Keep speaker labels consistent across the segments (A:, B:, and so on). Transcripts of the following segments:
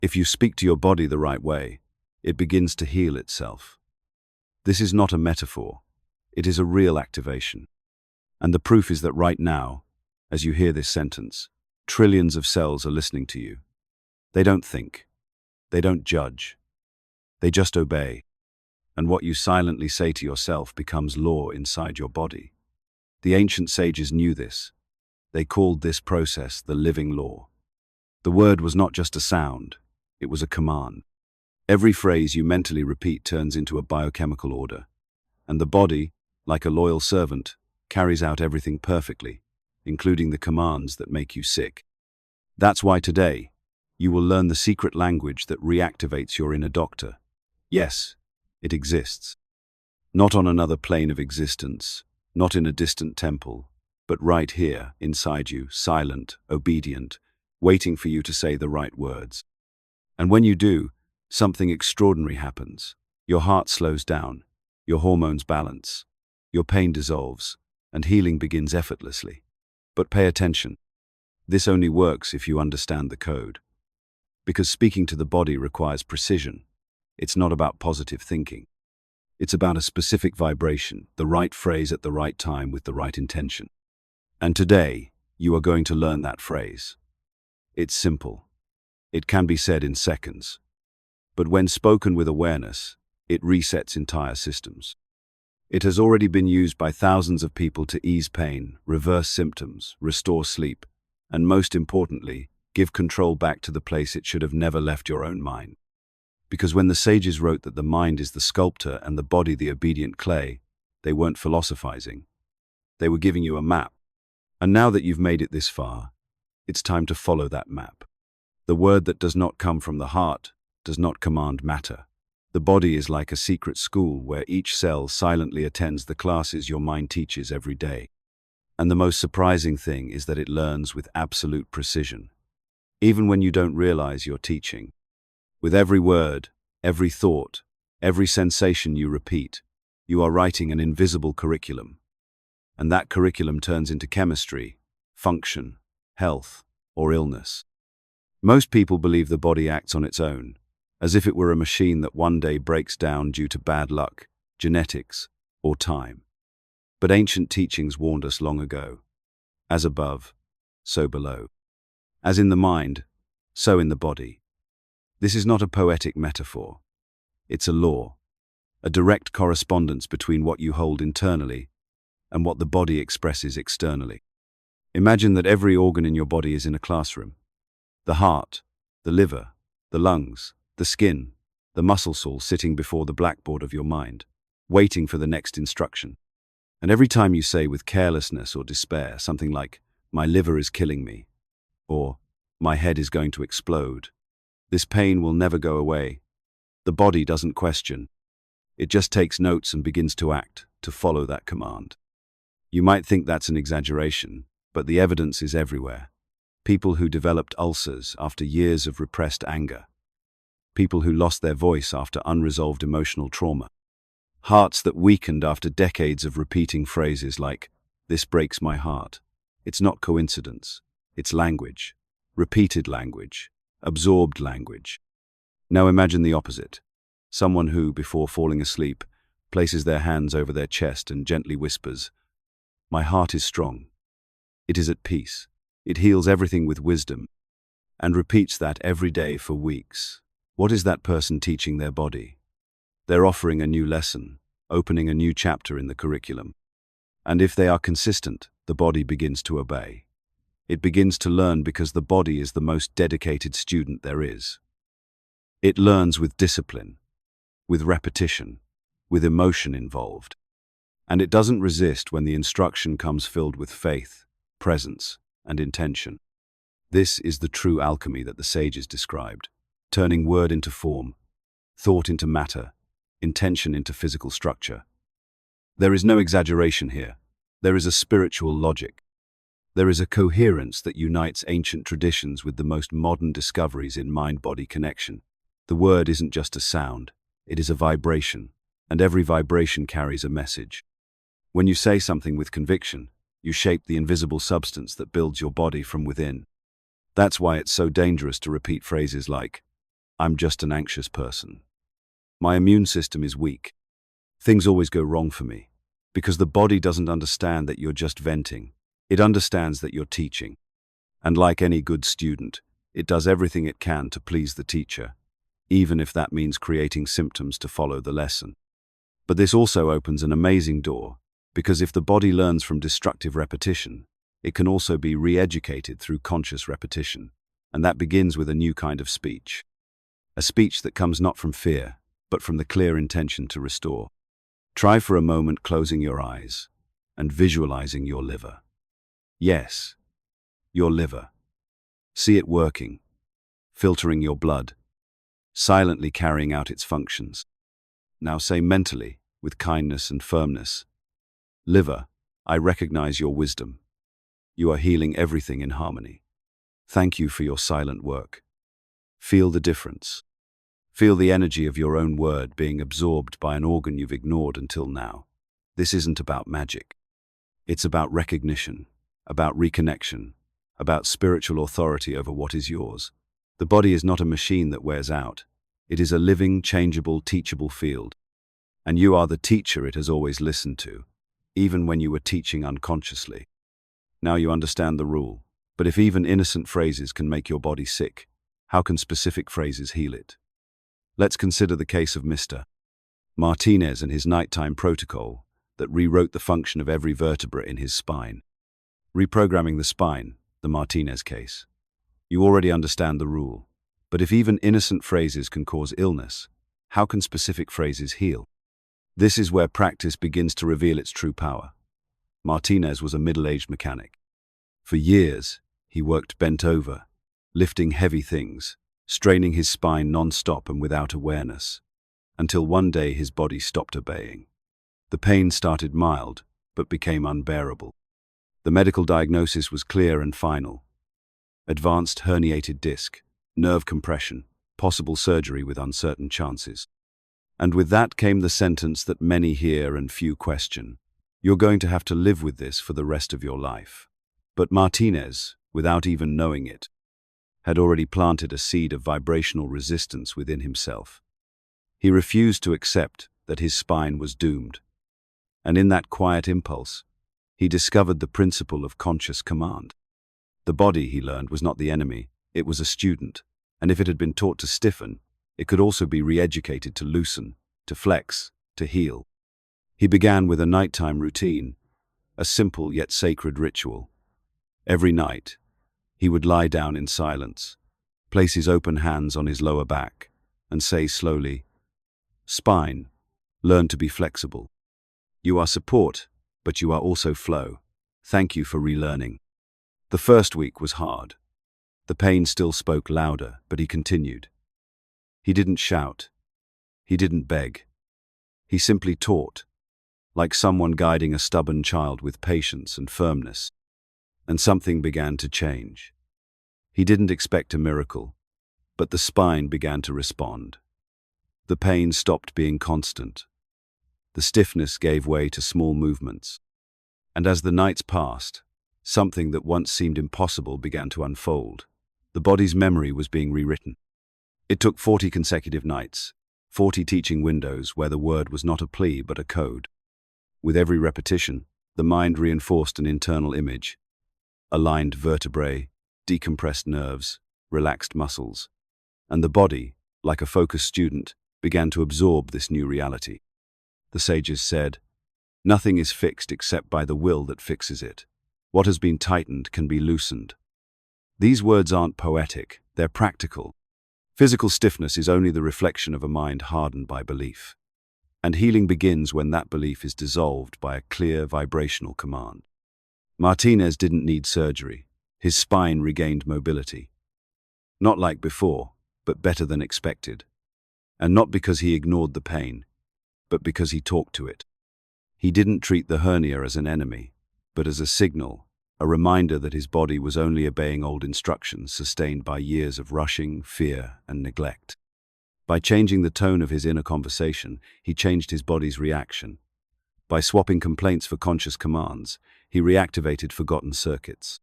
A: If you speak to your body the right way, it begins to heal itself. This is not a metaphor. It is a real activation. And the proof is that right now, as you hear this sentence, trillions of cells are listening to you. They don't think. They don't judge. They just obey. And what you silently say to yourself becomes law inside your body. The ancient sages knew this. They called this process the living law. The word was not just a sound, it was a command. Every phrase you mentally repeat turns into a biochemical order, and the body, like a loyal servant, carries out everything perfectly, including the commands that make you sick. That's why today, you will learn the secret language that reactivates your inner doctor. Yes, it exists. Not on another plane of existence, not in a distant temple, but right here, inside you, silent, obedient, waiting for you to say the right words. And when you do, something extraordinary happens. Your heart slows down, your hormones balance, your pain dissolves, and healing begins effortlessly. But pay attention. This only works if you understand the code. Because speaking to the body requires precision. It's not about positive thinking. It's about a specific vibration, the right phrase at the right time with the right intention. And today, you are going to learn that phrase. It's simple. It can be said in seconds. But when spoken with awareness, it resets entire systems. It has already been used by thousands of people to ease pain, reverse symptoms, restore sleep, and most importantly, give control back to the place it should have never left, your own mind. Because when the sages wrote that the mind is the sculptor and the body the obedient clay, they weren't philosophizing. They were giving you a map. And now that you've made it this far, it's time to follow that map. The word that does not come from the heart does not command matter. The body is like a secret school where each cell silently attends the classes your mind teaches every day. And the most surprising thing is that it learns with absolute precision, even when you don't realize you're teaching. With every word, every thought, every sensation you repeat, you are writing an invisible curriculum. And that curriculum turns into chemistry, function, health, or illness. Most people believe the body acts on its own, as if it were a machine that one day breaks down due to bad luck, genetics, or time. But ancient teachings warned us long ago. As above, so below. As in the mind, so in the body. This is not a poetic metaphor. It's a law, a direct correspondence between what you hold internally and what the body expresses externally. Imagine that every organ in your body is in a classroom. The heart, the liver, the lungs, the skin, the muscles all sitting before the blackboard of your mind, waiting for the next instruction. And every time you say with carelessness or despair something like, "My liver is killing me," or "My head is going to explode," this pain will never go away. The body doesn't question. It just takes notes and begins to act, to follow that command. You might think that's an exaggeration, but the evidence is everywhere. People who developed ulcers after years of repressed anger. People who lost their voice after unresolved emotional trauma. Hearts that weakened after decades of repeating phrases like, "This breaks my heart." It's not coincidence. It's language. Repeated language. Absorbed language. Now imagine the opposite. Someone who, before falling asleep, places their hands over their chest and gently whispers, "My heart is strong. It is at peace. It heals everything with wisdom," and repeats that every day for weeks. What is that person teaching their body? They're offering a new lesson, opening a new chapter in the curriculum. And if they are consistent, the body begins to obey. It begins to learn because the body is the most dedicated student there is. It learns with discipline, with repetition, with emotion involved. And it doesn't resist when the instruction comes filled with faith, presence, and intention. This is the true alchemy that the sages described, turning word into form, thought into matter, intention into physical structure. There is no exaggeration here. There is a spiritual logic. There is a coherence that unites ancient traditions with the most modern discoveries in mind-body connection. The word isn't just a sound, it is a vibration, and every vibration carries a message. When you say something with conviction, you shape the invisible substance that builds your body from within. That's why it's so dangerous to repeat phrases like, I'm just an anxious person. My immune system is weak. Things always go wrong for me. Because the body doesn't understand that you're just venting. It understands that you're teaching. And like any good student, it does everything it can to please the teacher, even if that means creating symptoms to follow the lesson. But this also opens an amazing door, because if the body learns from destructive repetition, it can also be re-educated through conscious repetition, and that begins with a new kind of speech. A speech that comes not from fear, but from the clear intention to restore. Try for a moment closing your eyes and visualizing your liver. Yes, your liver. See it working, filtering your blood, silently carrying out its functions. Now say mentally, with kindness and firmness, "Liver, I recognize your wisdom. You are healing everything in harmony. Thank you for your silent work." Feel the difference. Feel the energy of your own word being absorbed by an organ you've ignored until now. This isn't about magic. It's about recognition, about reconnection, about spiritual authority over what is yours. The body is not a machine that wears out. It is a living, changeable, teachable field. And you are the teacher it has always listened to, even when you were teaching unconsciously. Now you understand the rule. But if even innocent phrases can make your body sick, how can specific phrases heal it? Let's consider the case of Mr. Martinez and his nighttime protocol that rewrote the function of every vertebra in his spine. Reprogramming the spine, the Martinez case. You already understand the rule. But if even innocent phrases can cause illness, how can specific phrases heal? This is where practice begins to reveal its true power. Martinez was a middle-aged mechanic. For years, he worked bent over, lifting heavy things, straining his spine non-stop and without awareness, until one day his body stopped obeying. The pain started mild, but became unbearable. The medical diagnosis was clear and final. Advanced herniated disc, nerve compression, possible surgery with uncertain chances. And with that came the sentence that many hear and few question. You're going to have to live with this for the rest of your life. But Martinez, without even knowing it, had already planted a seed of vibrational resistance within himself. He refused to accept that his spine was doomed. And in that quiet impulse, he discovered the principle of conscious command. The body, he learned, was not the enemy, it was a student, and if it had been taught to stiffen, it could also be re-educated to loosen, to flex, to heal. He began with a nighttime routine, a simple yet sacred ritual. Every night, he would lie down in silence, place his open hands on his lower back, and say slowly, "Spine, learn to be flexible. You are support, but you are also flow. Thank you for relearning." The first week was hard. The pain still spoke louder, but he continued. He didn't shout. He didn't beg. He simply taught, like someone guiding a stubborn child with patience and firmness. And something began to change. He didn't expect a miracle, but the spine began to respond. The pain stopped being constant. The stiffness gave way to small movements. And as the nights passed, something that once seemed impossible began to unfold. The body's memory was being rewritten. It took 40 consecutive nights, 40 teaching windows where the word was not a plea but a code. With every repetition, the mind reinforced an internal image. Aligned vertebrae, decompressed nerves, relaxed muscles. And the body, like a focused student, began to absorb this new reality. The sages said, "Nothing is fixed except by the will that fixes it. What has been tightened can be loosened." These words aren't poetic, they're practical. Physical stiffness is only the reflection of a mind hardened by belief. And healing begins when that belief is dissolved by a clear vibrational command. Martinez didn't need surgery. His spine regained mobility. Not like before, but better than expected. And not because he ignored the pain, but because he talked to it. He didn't treat the hernia as an enemy, but as a signal, a reminder that his body was only obeying old instructions sustained by years of rushing, fear, and neglect. By changing the tone of his inner conversation, he changed his body's reaction. By swapping complaints for conscious commands, he reactivated forgotten circuits.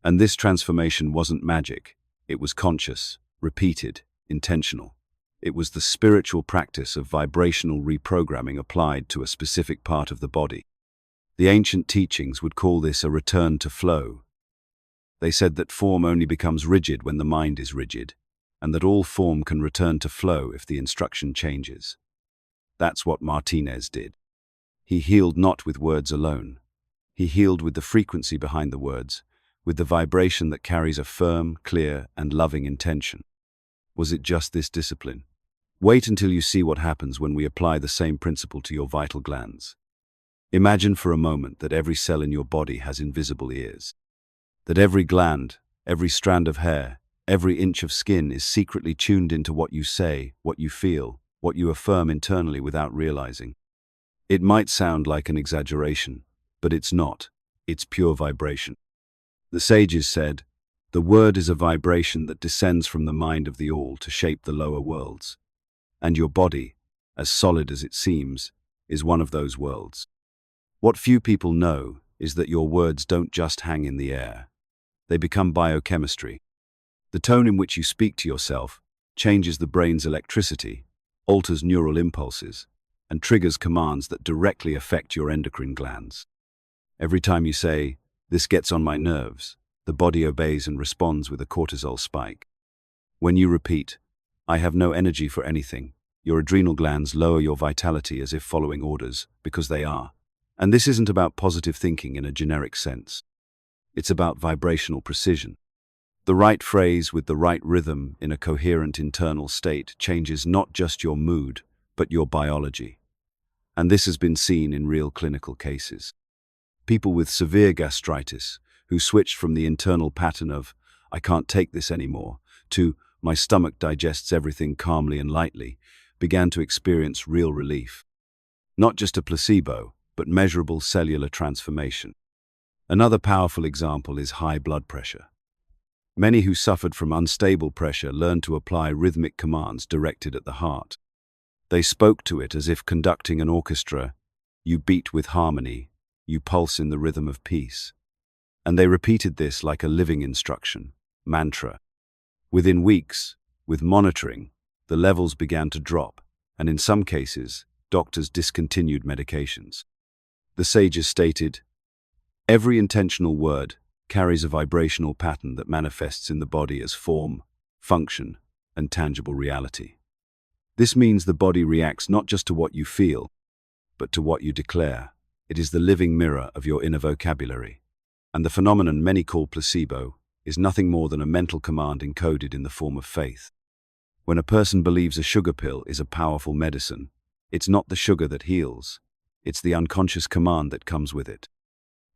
A: And this transformation wasn't magic. It was conscious, repeated, intentional. It was the spiritual practice of vibrational reprogramming applied to a specific part of the body. The ancient teachings would call this a return to flow. They said that form only becomes rigid when the mind is rigid, and that all form can return to flow if the instruction changes. That's what Martinez did. He healed not with words alone. He healed with the frequency behind the words, with the vibration that carries a firm, clear, and loving intention. Was it just this discipline? Wait until you see what happens when we apply the same principle to your vital glands. Imagine for a moment that every cell in your body has invisible ears. That every gland, every strand of hair, every inch of skin is secretly tuned into what you say, what you feel, what you affirm internally without realizing. It might sound like an exaggeration, but it's not. It's pure vibration. The sages said, "The word is a vibration that descends from the mind of the all to shape the lower worlds." And your body, as solid as it seems, is one of those worlds. What few people know is that your words don't just hang in the air. They become biochemistry. The tone in which you speak to yourself changes the brain's electricity, alters neural impulses, and triggers commands that directly affect your endocrine glands. Every time you say, "This gets on my nerves," the body obeys and responds with a cortisol spike. When you repeat, "I have no energy for anything," your adrenal glands lower your vitality as if following orders, because they are. And this isn't about positive thinking in a generic sense. It's about vibrational precision. The right phrase with the right rhythm in a coherent internal state changes not just your mood, but your biology. And this has been seen in real clinical cases. People with severe gastritis, who switched from the internal pattern of, "I can't take this anymore," to, "My stomach digests everything calmly and lightly," began to experience real relief. Not just a placebo, but measurable cellular transformation. Another powerful example is high blood pressure. Many who suffered from unstable pressure learned to apply rhythmic commands directed at the heart. They spoke to it as if conducting an orchestra. "You beat with harmony, you pulse in the rhythm of peace." And they repeated this like a living instruction, mantra. Within weeks, with monitoring, the levels began to drop, and in some cases, doctors discontinued medications. The sages stated, "Every intentional word carries a vibrational pattern that manifests in the body as form, function, and tangible reality." This means the body reacts not just to what you feel, but to what you declare. It is the living mirror of your inner vocabulary. And the phenomenon many call placebo is nothing more than a mental command encoded in the form of faith. When a person believes a sugar pill is a powerful medicine, it's not the sugar that heals. It's the unconscious command that comes with it.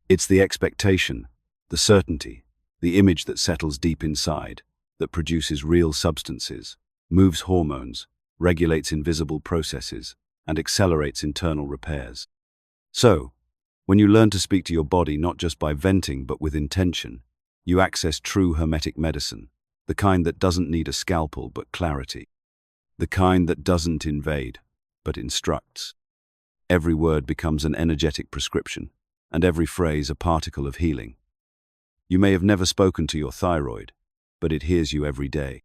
A: It's the expectation, the certainty, the image that settles deep inside, that produces real substances, moves hormones, regulates invisible processes, and accelerates internal repairs. So, when you learn to speak to your body not just by venting but with intention, you access true hermetic medicine, the kind that doesn't need a scalpel but clarity, the kind that doesn't invade but instructs. Every word becomes an energetic prescription, and every phrase a particle of healing. You may have never spoken to your thyroid, but it hears you every day.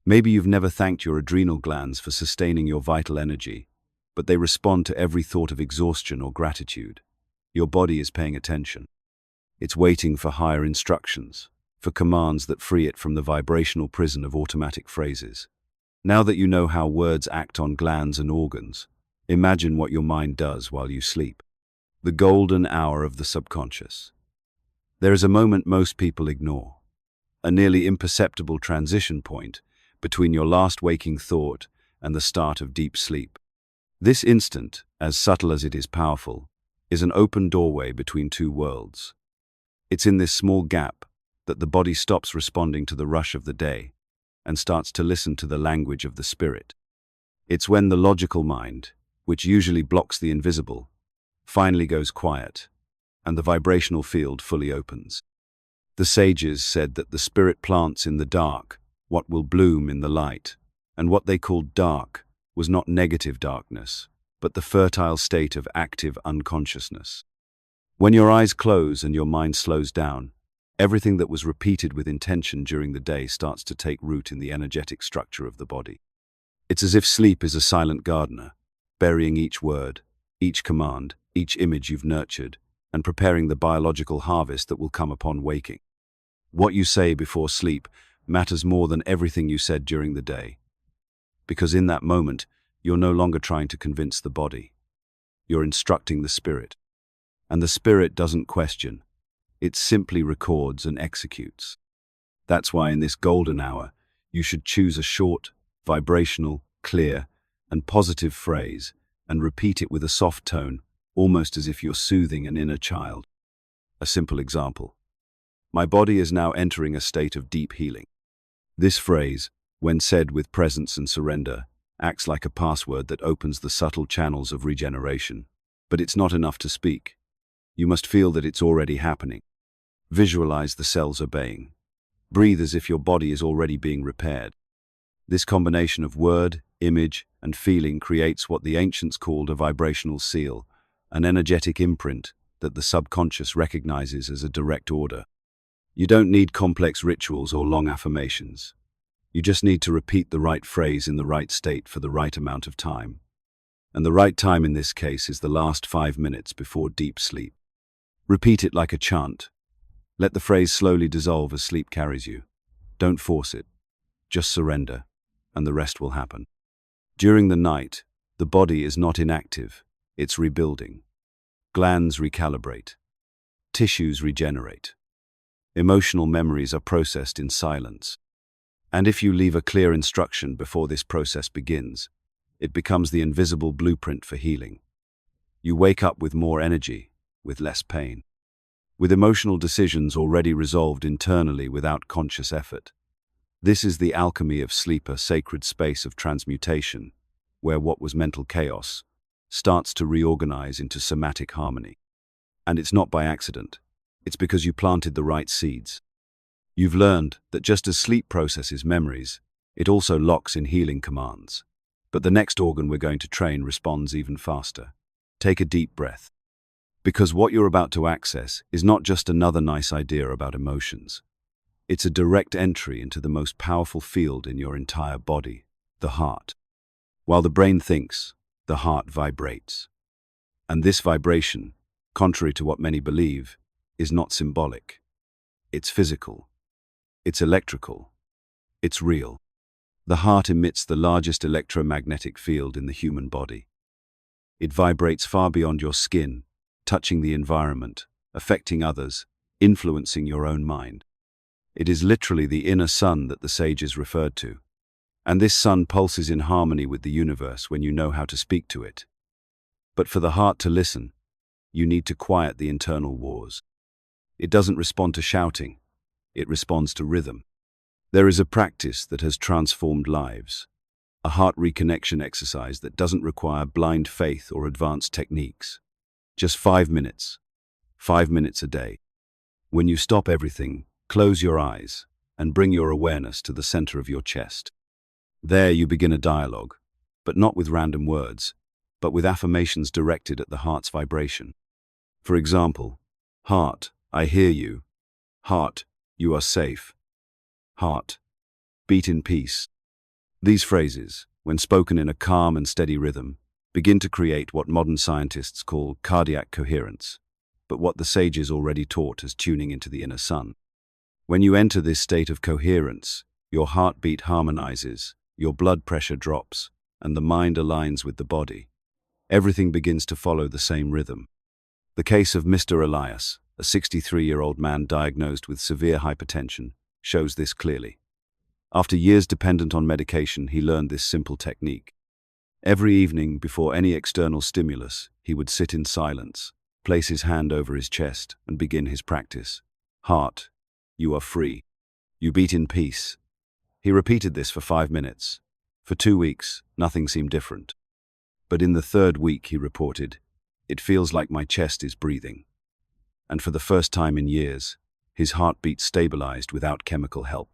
A: Maybe you've never thanked your adrenal glands for sustaining your vital energy, but they respond to every thought of exhaustion or gratitude. Your body is paying attention. It's waiting for higher instructions, for commands that free it from the vibrational prison of automatic phrases. Now that you know how words act on glands and organs, imagine what your mind does while you sleep. The golden hour of the subconscious. There is a moment most people ignore, a nearly imperceptible transition point between your last waking thought and the start of deep sleep. This instant, as subtle as it is powerful, is an open doorway between two worlds. It's in this small gap that the body stops responding to the rush of the day and starts to listen to the language of the spirit. It's when the logical mind, which usually blocks the invisible, finally goes quiet, and the vibrational field fully opens. The sages said that the spirit plants in the dark what will bloom in the light, and what they called dark was not negative darkness, but the fertile state of active unconsciousness. When your eyes close and your mind slows down, Everything that was repeated with intention during the day starts to take root in the energetic structure of the body. It's as if sleep is a silent gardener, burying each word, each command, each image you've nurtured, and preparing the biological harvest that will come upon waking. What you say before sleep matters more than everything you said during the day. Because in that moment, you're no longer trying to convince the body. You're instructing the spirit. And the spirit doesn't question. It simply records and executes. That's why in this golden hour, you should choose a short, vibrational, clear, and positive phrase and repeat it with a soft tone, almost as if you're soothing an inner child. A simple example. My body is now entering a state of deep healing. This phrase, when said with presence and surrender, acts like a password that opens the subtle channels of regeneration. But it's not enough to speak. You must feel that it's already happening. Visualize the cells obeying. Breathe as if your body is already being repaired. This combination of word, image, and feeling creates what the ancients called a vibrational seal, an energetic imprint that the subconscious recognizes as a direct order. You don't need complex rituals or long affirmations. You just need to repeat the right phrase in the right state for the right amount of time. And the right time in this case is the last 5 minutes before deep sleep. Repeat it like a chant. Let the phrase slowly dissolve as sleep carries you. Don't force it. Just surrender, and the rest will happen. During the night, the body is not inactive, it's rebuilding. Glands recalibrate. Tissues regenerate. Emotional memories are processed in silence. And if you leave a clear instruction before this process begins, it becomes the invisible blueprint for healing. You wake up with more energy, with less pain, with emotional decisions already resolved internally without conscious effort. This is the alchemy of sleep, a sacred space of transmutation, where what was mental chaos starts to reorganize into somatic harmony. And it's not by accident. It's because you planted the right seeds. You've learned that just as sleep processes memories, it also locks in healing commands. But the next organ we're going to train responds even faster. Take a deep breath. Because what you're about to access is not just another nice idea about emotions. It's a direct entry into the most powerful field in your entire body, the heart. While the brain thinks, the heart vibrates. And this vibration, contrary to what many believe, is not symbolic. It's physical. It's electrical. It's real. The heart emits the largest electromagnetic field in the human body. It vibrates far beyond your skin, touching the environment, affecting others, influencing your own mind. It is literally the inner sun that the sages referred to. And this sun pulses in harmony with the universe when you know how to speak to it. But for the heart to listen, you need to quiet the internal wars. It doesn't respond to shouting, it responds to rhythm. There is a practice that has transformed lives, a heart reconnection exercise that doesn't require blind faith or advanced techniques. Just 5 minutes. 5 minutes a day. When you stop everything, close your eyes and bring your awareness to the center of your chest. There you begin a dialogue, but not with random words, but with affirmations directed at the heart's vibration. For example, heart, I hear you. Heart, you are safe. Heart, beat in peace. These phrases, when spoken in a calm and steady rhythm, begin to create what modern scientists call cardiac coherence, but what the sages already taught as tuning into the inner sun. When you enter this state of coherence, your heartbeat harmonizes, your blood pressure drops, and the mind aligns with the body. Everything begins to follow the same rhythm. The case of Mr. Elias, a 63-year-old man diagnosed with severe hypertension, shows this clearly. After years dependent on medication, he learned this simple technique. Every evening, before any external stimulus, he would sit in silence, place his hand over his chest, and begin his practice. Heart, you are free. You beat in peace. He repeated this for 5 minutes. For 2 weeks, nothing seemed different. But in the 3rd week, he reported, it feels like my chest is breathing. And for the first time in years, his heartbeat stabilized without chemical help.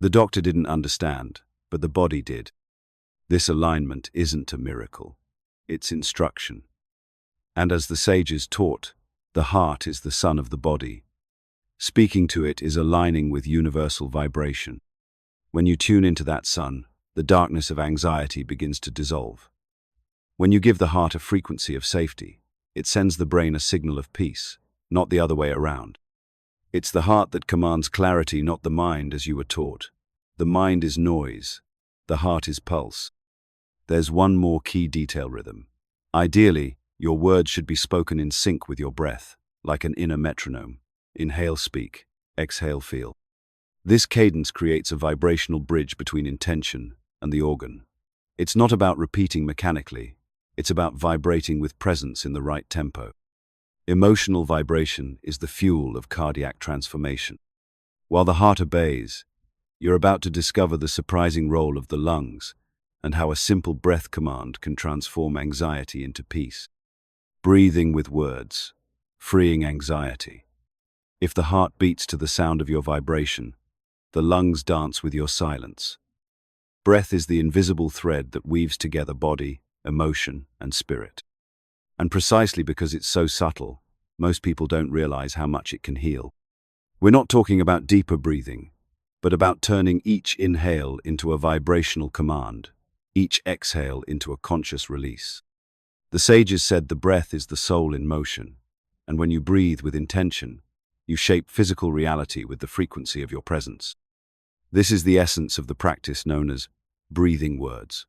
A: The doctor didn't understand, but the body did. This alignment isn't a miracle, it's instruction. And as the sages taught, the heart is the sun of the body. Speaking to it is aligning with universal vibration. When you tune into that sun, the darkness of anxiety begins to dissolve. When you give the heart a frequency of safety, it sends the brain a signal of peace, not the other way around. It's the heart that commands clarity, not the mind as you were taught. The mind is noise, the heart is pulse. There's one more key detail: rhythm. Ideally, your words should be spoken in sync with your breath, like an inner metronome. Inhale, speak; exhale, feel. This cadence creates a vibrational bridge between intention and the organ. It's not about repeating mechanically, it's about vibrating with presence in the right tempo. Emotional vibration is the fuel of cardiac transformation. While the heart obeys, you're about to discover the surprising role of the lungs and how a simple breath command can transform anxiety into peace. Breathing with words, freeing anxiety. If the heart beats to the sound of your vibration, the lungs dance with your silence. Breath is the invisible thread that weaves together body, emotion, and spirit. And precisely because it's so subtle, most people don't realize how much it can heal. We're not talking about deeper breathing, but about turning each inhale into a vibrational command, each exhale into a conscious release. The sages said the breath is the soul in motion, and when you breathe with intention, you shape physical reality with the frequency of your presence. This is the essence of the practice known as breathing words,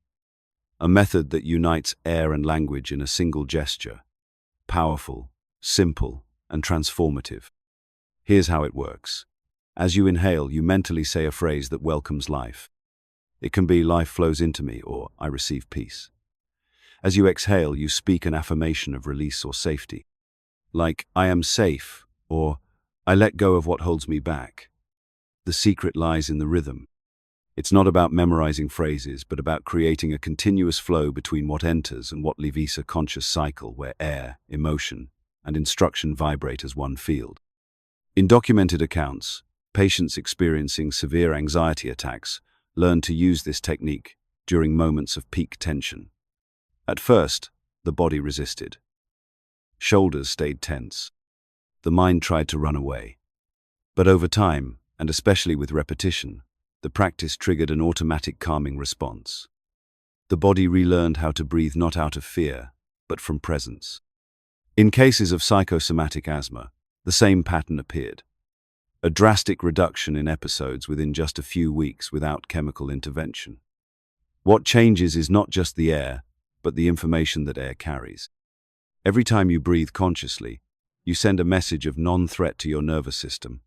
A: a method that unites air and language in a single gesture, powerful, simple, and transformative. Here's how it works. As you inhale, you mentally say a phrase that welcomes life. It can be "life flows into me" or "I receive peace." As you exhale, you speak an affirmation of release or safety, like "I am safe" or "I let go of what holds me back." The secret lies in the rhythm. It's not about memorizing phrases, but about creating a continuous flow between what enters and what leaves, a conscious cycle where air, emotion, and instruction vibrate as one field. In documented accounts, patients experiencing severe anxiety attacks learned to use this technique during moments of peak tension. At first, the body resisted. Shoulders stayed tense. The mind tried to run away. But over time, and especially with repetition, the practice triggered an automatic calming response. The body relearned how to breathe not out of fear, but from presence. In cases of psychosomatic asthma, the same pattern appeared. A drastic reduction in episodes within just a few weeks without chemical intervention. What changes is not just the air, but the information that air carries. Every time you breathe consciously, you send a message of non-threat to your nervous system,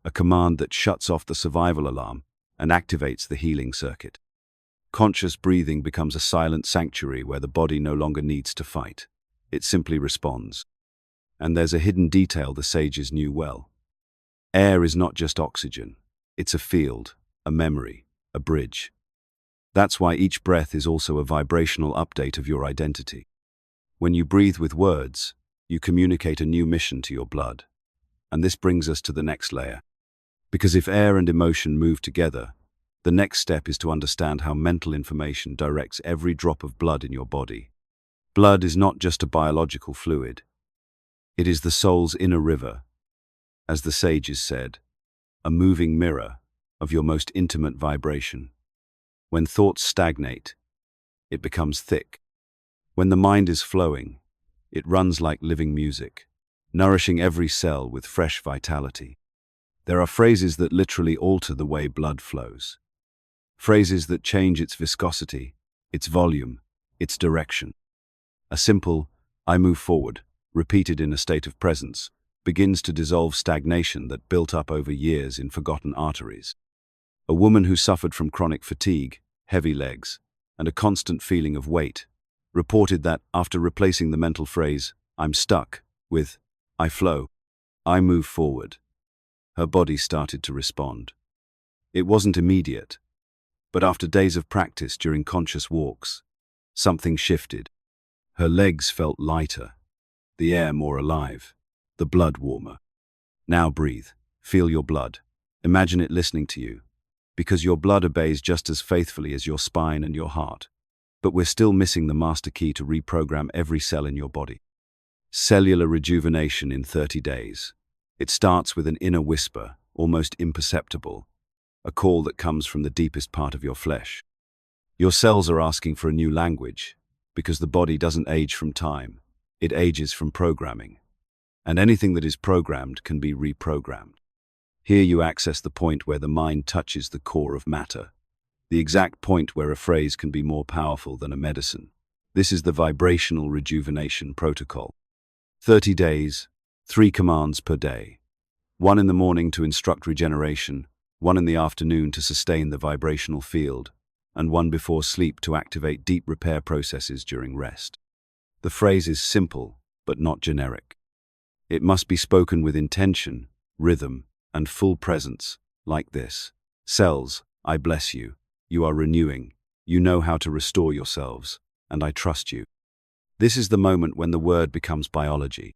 A: a command that shuts off the survival alarm and activates the healing circuit. Conscious breathing becomes a silent sanctuary where the body no longer needs to fight. It simply responds. And there's a hidden detail the sages knew well. Air is not just oxygen. It's a field, a memory, a bridge. That's why each breath is also a vibrational update of your identity. When you breathe with words, you communicate a new mission to your blood. And this brings us to the next layer. Because if air and emotion move together, the next step is to understand how mental information directs every drop of blood in your body. Blood is not just a biological fluid. It is the soul's inner river, as the sages said, a moving mirror of your most intimate vibration. When thoughts stagnate, it becomes thick. When the mind is flowing, it runs like living music, nourishing every cell with fresh vitality. There are phrases that literally alter the way blood flows. Phrases that change its viscosity, its volume, its direction. A simple "I move forward," repeated in a state of presence, begins to dissolve stagnation that built up over years in forgotten arteries. A woman who suffered from chronic fatigue, heavy legs, and a constant feeling of weight reported that after replacing the mental phrase "I'm stuck" with "I flow, I move forward," her body started to respond. It wasn't immediate, but after days of practice during conscious walks, something shifted. Her legs felt lighter, the air more alive, the blood warmer. Now breathe, feel your blood. Imagine it listening to you, because your blood obeys just as faithfully as your spine and your heart. But we're still missing the master key to reprogram every cell in your body. Cellular rejuvenation in 30 days. It starts with an inner whisper, almost imperceptible, a call that comes from the deepest part of your flesh. Your cells are asking for a new language, because the body doesn't age from time, it ages from programming. And anything that is programmed can be reprogrammed. Here you access the point where the mind touches the core of matter, the exact point where a phrase can be more powerful than a medicine. This is the vibrational rejuvenation protocol. 30 days, 3 commands per day. 1 in the morning to instruct regeneration, 1 in the afternoon to sustain the vibrational field, and 1 before sleep to activate deep repair processes during rest. The phrase is simple, but not generic. It must be spoken with intention, rhythm, and full presence, like this. Cells, I bless you. You are renewing. You know how to restore yourselves, and I trust you. This is the moment when the word becomes biology.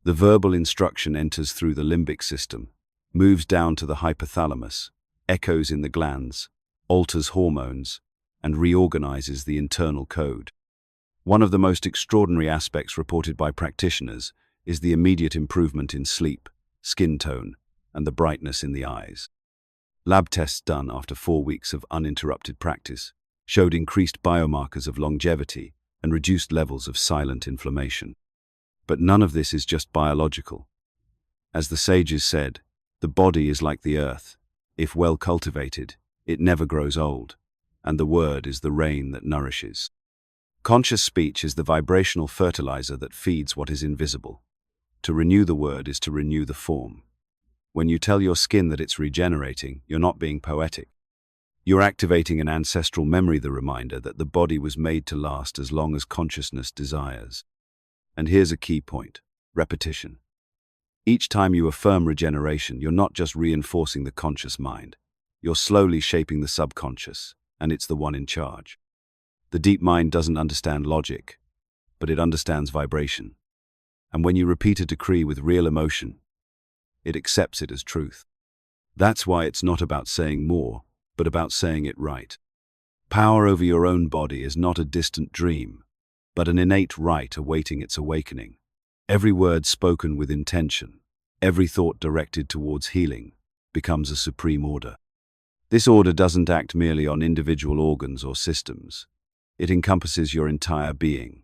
A: The verbal instruction enters through the limbic system, moves down to the hypothalamus, echoes in the glands, alters hormones, and reorganizes the internal code. One of the most extraordinary aspects reported by practitioners is the immediate improvement in sleep, skin tone, and the brightness in the eyes. Lab tests done after 4 weeks of uninterrupted practice showed increased biomarkers of longevity and reduced levels of silent inflammation. But none of this is just biological. As the sages said, the body is like the earth. If well cultivated, it never grows old, and the word is the rain that nourishes. Conscious speech is the vibrational fertilizer that feeds what is invisible. To renew the word is to renew the form. When you tell your skin that it's regenerating, you're not being poetic. You're activating an ancestral memory, the reminder that the body was made to last as long as consciousness desires. And here's a key point: repetition. Each time you affirm regeneration, you're not just reinforcing the conscious mind. You're slowly shaping the subconscious, and it's the one in charge. The deep mind doesn't understand logic, but it understands vibration. And when you repeat a decree with real emotion, it accepts it as truth. That's why it's not about saying more, but about saying it right. Power over your own body is not a distant dream, but an innate right awaiting its awakening. Every word spoken with intention, every thought directed towards healing, becomes a supreme order. This order doesn't act merely on individual organs or systems. It encompasses your entire being.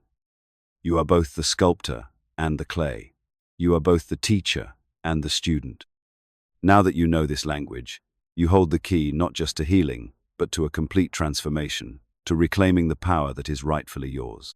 A: You are both the sculptor and the clay. You are both the teacher and the student. Now that you know this language, you hold the key not just to healing, but to a complete transformation, to reclaiming the power that is rightfully yours.